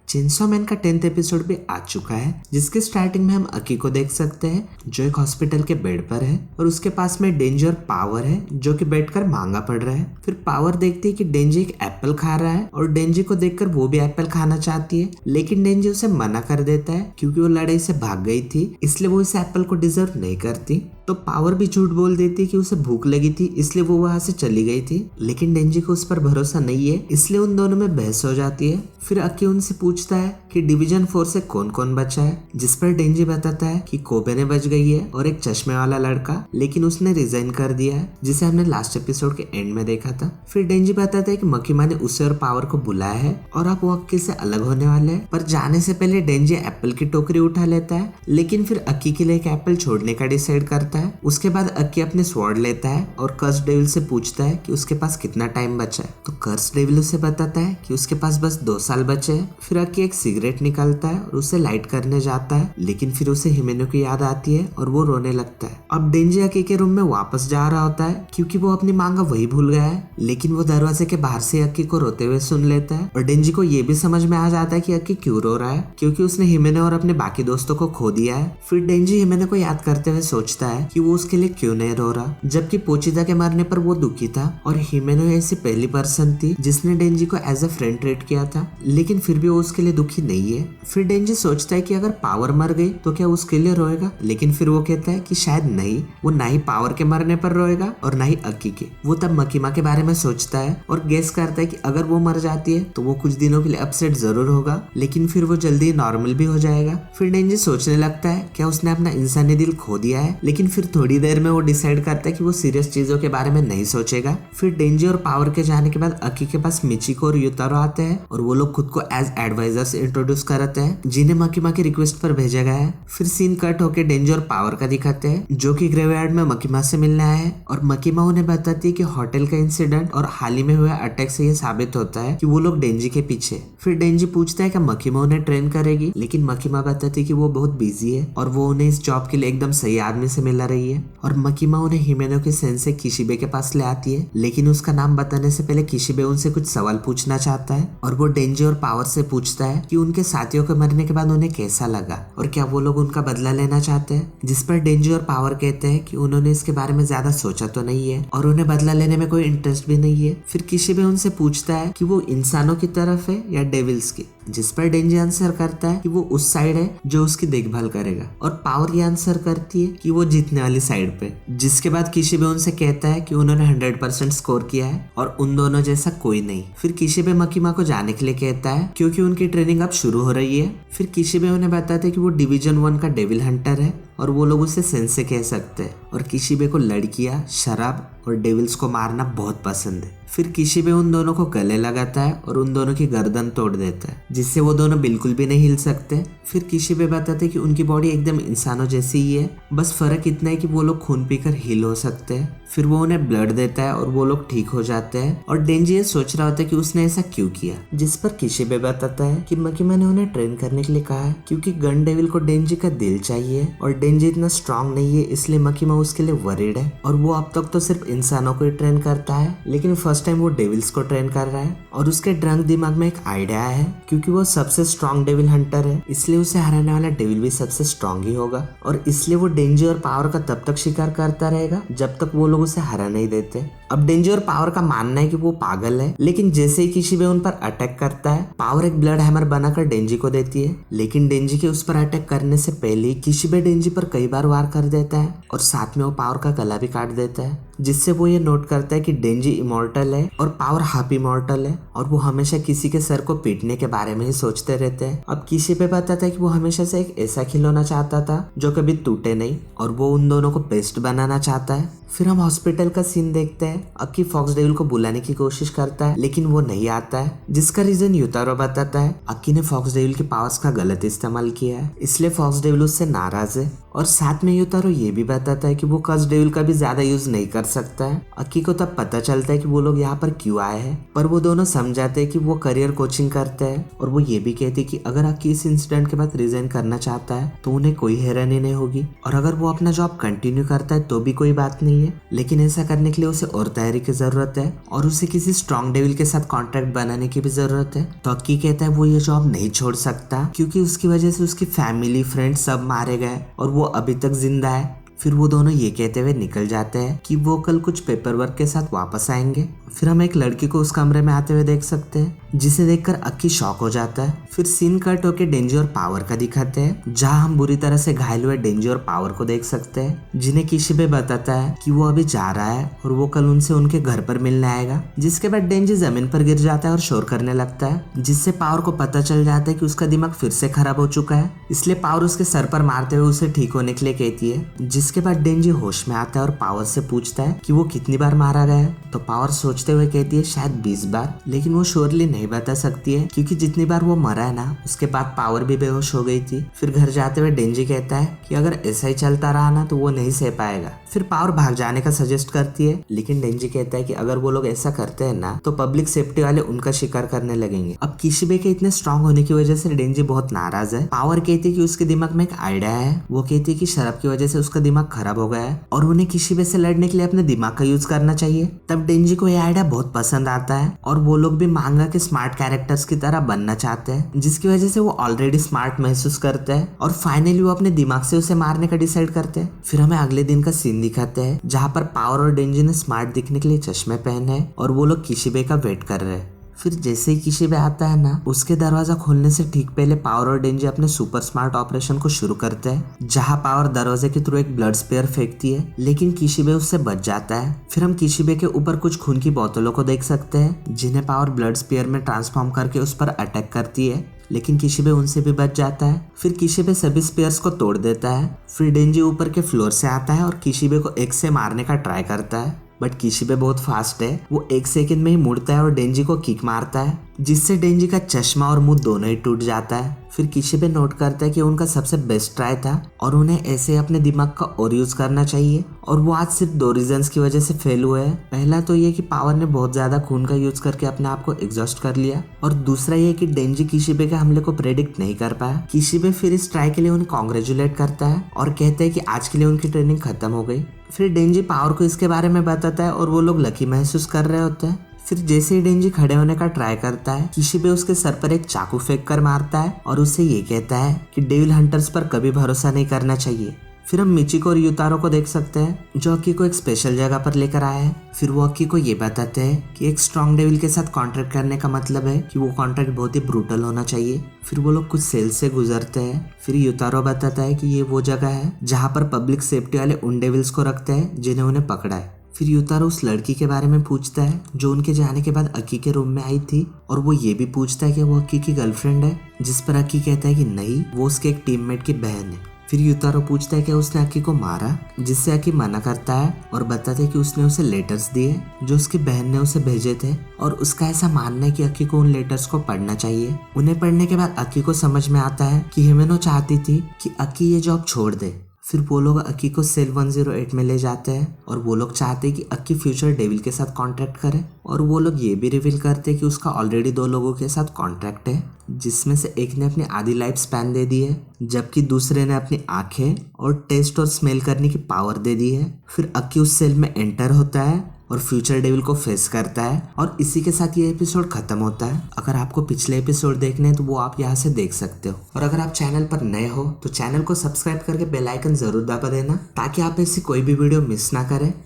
Chainsaw man का 10th episode भी आ चुका है, जिसके स्टार्टिंग में हम अकी को देख सकते हैं जो एक हॉस्पिटल के बेड पर है और उसके पास में डेंजी और पावर है जो कि बैठकर मांगा पढ़ रहा है। फिर पावर देखती है कि डेंजी एक एप्पल खा रहा है और डेंजी को देखकर वो भी एप्पल खाना चाहती है, लेकिन डेंजी उसे मना कर देता है क्योंकि वो लड़ाई से भाग गई थी, इसलिए वो इस एप्पल को डिजर्व नहीं करती। तो पावर भी झूठ बोल देती है कि उसे भूख लगी थी इसलिए वो वहां से चली गई थी, लेकिन डेंजी को उस पर भरोसा नहीं है, इसलिए उन दोनों में बहस हो जाती है। फिर अकी उनसे पूछता है कि डिवीजन 4 से कौन कौन बचा है, जिस पर डेंजी बताता है कि कोबे ने बच गई है और एक चश्मे वाला लड़का, लेकिन उसने रिजाइन कर दिया है, जिसे हमने लास्ट एपिसोड के एंड में देखा था। फिर डेंजी बताता है कि मकीमा ने उसे और पावर को बुलाया है और अब वो अक्की से अलग होने वाले हैं, पर जाने से पहले डेंजी एप्पल की टोकरी उठा लेता है, लेकिन फिर अक्की के लिए एक एप्पल छोड़ने का डिसाइड करता है। उसके बाद अक्की अपने स्वॉर्ड लेता है और कर्स डेविल से पूछता है कि उसके पास कितना टाइम बचा है, तो कर्स डेविल उसे बताता है कि उसके पास बस 2 साल बचे हैं। फिर अक्की एक सिगरेट निकालता है और उसे लाइट करने जाता है, लेकिन फिर उसे हिमेनो की याद आती है और वो रोने लगता है। अब डेंजी अक्की के रूम में वापस जा रहा होता है क्योंकि वो अपनी मांगा वही भूल गया है, लेकिन वो दरवाजे के बाहर से अक्की को रोते हुए सुन लेता है और डेंजी को ये भी समझ में आ जाता है कि अक्की क्यों रो रहा है, क्योंकि उसने हिमेनो और अपने बाकी दोस्तों को खो दिया है। फिर डेंजी हिमेनो को याद करते हुए सोचता है कि वो उसके लिए क्यों नहीं रो रहा, जबकि पोचिदा के मरने पर वो दुखी था और हिमेनो ऐसी पहली पर्सन थी जिसने डेंजी को एज अ फ्रेंड ट्रीट किया था, लेकिन फिर भी वो उसके लिए दुखी नहीं है। फिर डेंजी सोचता है कि अगर पावर मर गई तो क्या उसके लिए रोएगा, लेकिन फिर वो कहता है कि शायद नहीं, वो ना ही पावर के मरने पर रोएगा और ना ही अक्की के। वो तब मकीमा के बारे में सोचता है और गेस करता है कि अगर वो मर जाती है तो वो कुछ दिनों के लिए अपसेट जरूर होगा, लेकिन फिर वो जल्दी नॉर्मल भी हो जाएगा। फिर डेंजी सोचने लगता है क्या उसने अपना इंसानी दिल खो दिया है, लेकिन फिर थोड़ी देर में वो डिसाइड करता है कि वो सीरियस चीजों के बारे में नहीं सोचेगा। फिर डेंजी और पावर के जाने के बाद अक्की के पास मिचिको और युतारो आते हैं और वो लोग खुद को एज एडवाइजर्स इंट्रोड्यूस करते हैं जिन्हें मकीमा की रिक्वेस्ट पर भेजा गया है। फिर सीन कट होके डेंजी और पावर का दिखाते हैं जो कि ग्रेवयार्ड में मकीमा से मिलने आए हैं और मकीमा उन्हें बताती है कि होटल का इंसिडेंट और हाल ही में हुए अटैक से ये साबित होता है कि वो लोग डेंजी के पीछे। फिर डेंजी पूछता है कि मकीमा उन्हें ट्रेन करेगी, लेकिन मकीमा बताती है कि वो बहुत बिजी है और वो उन्हें इस जॉब के लिए एकदम सही आदमी से मिला रही है। और मकीमा उन्हें हिमेनो के सेंसे किशिबे के पास ले आती है, लेकिन उसका नाम बताने से पहले किशिबे उनसे कुछ सवाल पूछना चाहता है और वो डेंजी और पावर से पूछता है कि उनके साथियों के मरने के बाद उन्हें कैसा लगा और क्या वो लोग उनका बदला लेना चाहते हैं, जिस पर डेंजी और पावर कहते हैं कि उन्होंने इसके बारे में ज्यादा सोचा तो नहीं है और उन्हें बदला लेने में कोई इंटरेस्ट भी नहीं है। फिर किशिबे उनसे पूछता है कि वो इंसानों की तरफ है या डेविल्स की, जिस पर डेंजी आंसर करता है कि वो उस साइड है जो उसकी देखभाल करेगा और पावर ये आंसर करती है कि वो जीतने वाली साइड पे, जिसके बाद किशिबे उनसे कहता है कि उन्होंने 100% स्कोर किया है और उन दोनों जैसा कोई नहीं। फिर किशिबे मकीमा को जाने के लिए कहता है क्योंकि उनकी ट्रेनिंग अब शुरू हो रही है। फिर किशिबे उन्हें बताते हैं कि वो डिवीजन 1 का डेविल हंटर है और वो लोग उसे सेंसे कह सकते हैं और किशिबे को लड़कियां, शराब और डेविल्स को मारना बहुत पसंद है। फिर किशिबे उन दोनों को गले लगाता है और उन दोनों की गर्दन तोड़ देता है, जिससे वो दोनों बिल्कुल भी नहीं हिल सकते। फिर किशिबे बताते हैं कि उनकी बॉडी एकदम इंसानों जैसी ही है, बस फर्क इतना है कि वो लोग खून पीकर हील हो सकते हैं। फिर वो उन्हें ब्लड देता है और वो लोग ठीक हो जाते हैं और डेंजी ये सोच रहा होता है कि उसने ऐसा क्यों किया, जिस पर किशिबे बताता है कि मकीमा ने उन्हें ट्रेन करने के लिए कहा है क्योंकि गन डेविल को डेंजी का दिल चाहिए और डेंजी इतना स्ट्रांग नहीं है, इसलिए मकीमा उसके लिए वरीड है और वो अब तक तो सिर्फ इंसानों को ही ट्रेन करता है, लेकिन फर्स्ट टाइम वो डेविल्स को ट्रेन कर रहा है। और उसके ड्रंक दिमाग में एक आइडिया है क्योंकि वो सबसे स्ट्रांग डेविल हंटर है, इसलिए उसे हराने वाला डेविल भी सबसे स्ट्रांग ही होगा और इसलिए वो डेंजी और पावर का तब तक शिकार करता रहेगा जब तक वो लोग उसे हरा नहीं देते। अब डेंजी और पावर का मानना है कि वो पागल है, लेकिन जैसे ही किशिबे उन पर अटैक करता है, पावर एक ब्लड हैमर बनाकर डेंजी को देती है, लेकिन डेंजी के उस पर अटैक करने से पहले किशिबे डेंजी पर कई बार वार कर देता है और साथ में वो पावर का गला भी काट देता है, जिससे वो ये नोट करता है कि डेंजी इमॉर्टल है और पावर हाफ इमॉर्टल है और वो हमेशा किसी के सर को पीटने के बारे में ही सोचते रहते हैं। अब किशिबे बताता है कि वो हमेशा से एक ऐसा खिलौना चाहता था जो कभी टूटे नहीं और वो उन दोनों को बेस्ट बनाना चाहता है। फिर हम हॉस्पिटल का सीन देखते हैं। अक्की फॉक्स डेविल को बुलाने की कोशिश करता है, लेकिन वो नहीं आता है, जिसका रीजन युतारो बताता है। अक्की ने फॉक्स डेविल के पावर्स का गलत इस्तेमाल किया है, इसलिए फॉक्स डेविल उससे नाराज है और साथ में यूतारो ये भी बताता है कि वो कर्स डेविल का भी ज्यादा यूज नहीं कर सकता है। अक्की को तब पता चलता है कि वो लोग यहाँ पर क्यों आए हैं, पर वो दोनों समझाते हैं कि वो करियर कोचिंग करते हैं। और वो ये भी कहते हैं कि अगर अक्की इस इंसिडेंट के बाद रिजाइन करना चाहता है तो उन्हें कोई हैरानी नहीं होगी, और अगर वो अपना जॉब कंटिन्यू करता है तो भी कोई बात नहीं है, लेकिन ऐसा करने के लिए उसे और तैयारी की जरूरत है और उसे किसी स्ट्रॉन्ग डेविल के साथ कॉन्ट्रैक्ट बनाने की भी जरूरत है। तो अक्की कहता है वो ये जॉब नहीं छोड़ सकता क्योंकि उसकी वजह से उसकी फैमिली फ्रेंड्स सब मारे गए और वो अभी तक जिंदा है। फिर वो दोनों ये कहते हुए निकल जाते हैं कि वो कल कुछ पेपर वर्क के साथ वापस आएंगे। फिर हम एक लड़की को उस कमरे में आते हुए देख सकते हैं जिसे देखकर अक्की शॉक हो जाता है। फिर सीन कट होके डेंजी और पावर का दिखाते हैं जहां हम बुरी तरह से घायल हुए डेंजी और पावर को देख सकते हैं, जिन्हें किशिबे बताता है कि वो अभी जा रहा है और वो कल उनसे उनके घर पर मिलने आएगा। जिसके बाद डेंजी जमीन पर गिर जाता है और शोर करने लगता है, जिससे पावर को पता चल जाता है कि उसका दिमाग फिर से खराब हो चुका है। इसलिए पावर उसके सर पर मारते हुए उसे ठीक होने के लिए कहती है। जिसके बाद डेंजी होश में आता है और पावर से पूछता है कि वो कितनी बार मारा गया है। तो पावर सोचते हुए कहती है शायद 20 बार, लेकिन वो श्योरली नहीं बता सकती है क्योंकि जितनी बार वो मरा है ना उसके बाद पावर भी बेहोश हो गई थी। फिर घर जाते हुए डेंजी कहता है कि अगर ऐसा ही चलता रहा ना तो वो नहीं सह पाएगा। फिर पावर भाग जाने का सजेस्ट करती है, लेकिन डेंजी कहता है कि अगर वो लोग ऐसा करते हैं ना तो पब्लिक सेफ्टी वाले उनका शिकार करने लगेंगे। अब किशिबे के इतने स्ट्रांग होने की वजह से डेंजी बहुत नाराज है। पावर कहती है कि उसके दिमाग में एक आइडिया है। वो कहती है कि शराब की वजह से उसका दिमाग खराब हो गया है और उन्हें किशिबे से लड़ने के लिए अपने दिमाग का यूज करना चाहिए। तब डेंजी को यह आइडिया बहुत पसंद आता है और वो लोग भी मांगा के स्मार्ट कैरेक्टर्स की तरह बनना चाहते हैं, जिसकी वजह से वो ऑलरेडी स्मार्ट महसूस करते हैं और फाइनली वो अपने दिमाग से उसे मारने का डिसाइड करते हैं। फिर हमें अगले दिन का सीन दिखाते हैं जहाँ पर पावर और डेंजी ने स्मार्ट दिखने के लिए चश्मे पहने हैं और वो लोग किशिबे का वेट कर रहे हैं। फिर जैसे ही किशिबे आता है ना उसके दरवाजा खोलने से ठीक पहले पावर और डेंजी अपने सुपर स्मार्ट ऑपरेशन को शुरू करते हैं, जहां पावर दरवाजे के थ्रू एक ब्लड स्पेयर फेंकती है, लेकिन किशिबे उससे बच जाता है। फिर हम किशिबे के ऊपर कुछ खून की बोतलों को देख सकते हैं जिन्हें पावर ब्लड स्पेयर में ट्रांसफॉर्म करके उस पर अटैक करती है, लेकिन किशिबे उनसे भी बच जाता है। फिर किशिबे सभी स्पेयर्स को तोड़ देता है। फिर डेंजी ऊपर के फ्लोर से आता है और किशिबे को एक से मारने का ट्राई करता है, बट किशिबे बहुत फास्ट है। वो 1 सेकंड में ही मुड़ता है और डेंजी को किक मारता है, जिससे डेंजी का चश्मा और मुंह दोनों ही टूट जाता है। फिर किशिबे नोट करता है कि उनका सबसे बेस्ट ट्राई था और उन्हें ऐसे अपने दिमाग का और यूज करना चाहिए, और वो आज सिर्फ 2 रीजंस की वजह से फेल हुए हैं। पहला तो ये कि पावर ने बहुत ज्यादा खून का यूज करके अपने आप को एग्जॉस्ट कर लिया, और दूसरा ये कि डेंजी किशिबे के हमले को प्रेडिक्ट नहीं कर पाया। किशिबे फिर इस ट्राई के लिए उन्हें कॉन्ग्रेचुलेट करता है और कहते हैं कि आज के लिए उनकी ट्रेनिंग खत्म हो गई। फिर डेंजी पावर को इसके बारे में बताता है और वो लोग लकी महसूस कर रहे होते हैं। फिर जैसे ही डेंजी खड़े होने का ट्राई करता है, किशिबे उसके सर पर एक चाकू फेंक कर मारता है और उसे ये कहता है कि डेविल हंटर्स पर कभी भरोसा नहीं करना चाहिए। फिर हम मिचिको और यूतारो को देख सकते हैं जो अक्की को एक स्पेशल जगह पर लेकर आए हैं। फिर वो अक्की को ये बताते हैं कि एक स्ट्रॉन्ग डेविल के साथ कॉन्ट्रैक्ट करने का मतलब है कि वो कॉन्ट्रैक्ट बहुत ही ब्रूटल होना चाहिए। फिर वो लोग कुछ सेल से गुजरते हैं। फिर यूतारो बताता है कि ये वो जगह है जहाँ पर पब्लिक सेफ्टी वाले उन डेविल्स को रखते हैं जिन्हें उन्हें पकड़ा है। फिर यूतारो उस लड़की के बारे में पूछता है जो उनके जाने के बाद अक्की के रूम में आई थी, और वो ये भी पूछता है कि वो अक्की की गर्लफ्रेंड है, जिस पर अक्की कहता है कि नहीं, वो उसके एक टीममेट की बहन है। फिर यूतारो पूछता है कि उसने अक्की को मारा, जिससे अक्की मना करता है और बताता है कि उसने उसे लेटर्स दिए जो उसकी बहन ने उसे भेजे थे, और उसका ऐसा मानना है कि अक्की को उन लेटर्स को पढ़ना चाहिए। उन्हें पढ़ने के बाद अक्की को समझ में आता है कि हिमेनो चाहती थी कि अक्की ये जॉब छोड़ दे। फिर वो लोग अक्की को सेल 108 में ले जाते हैं और वो लोग चाहते हैं कि अक्की फ्यूचर डेविल के साथ कॉन्ट्रैक्ट करे, और वो लोग ये भी रिवील करते हैं कि उसका ऑलरेडी 2 लोगों के साथ कॉन्ट्रैक्ट है, जिसमें से एक ने अपनी आधी लाइफ स्पैन दे दी है जबकि दूसरे ने अपनी आंखें और टेस्ट और स्मेल करने की पावर दे दी है। फिर अक्की उस सेल में एंटर होता है और फ्यूचर डेविल को फेस करता है, और इसी के साथ ये एपिसोड खत्म होता है। अगर आपको पिछले एपिसोड देखने हैं तो वो आप यहाँ से देख सकते हो, और अगर आप चैनल पर नए हो तो चैनल को सब्सक्राइब करके बेल आइकन जरूर दबा देना ताकि आप ऐसी कोई भी वीडियो मिस ना करें।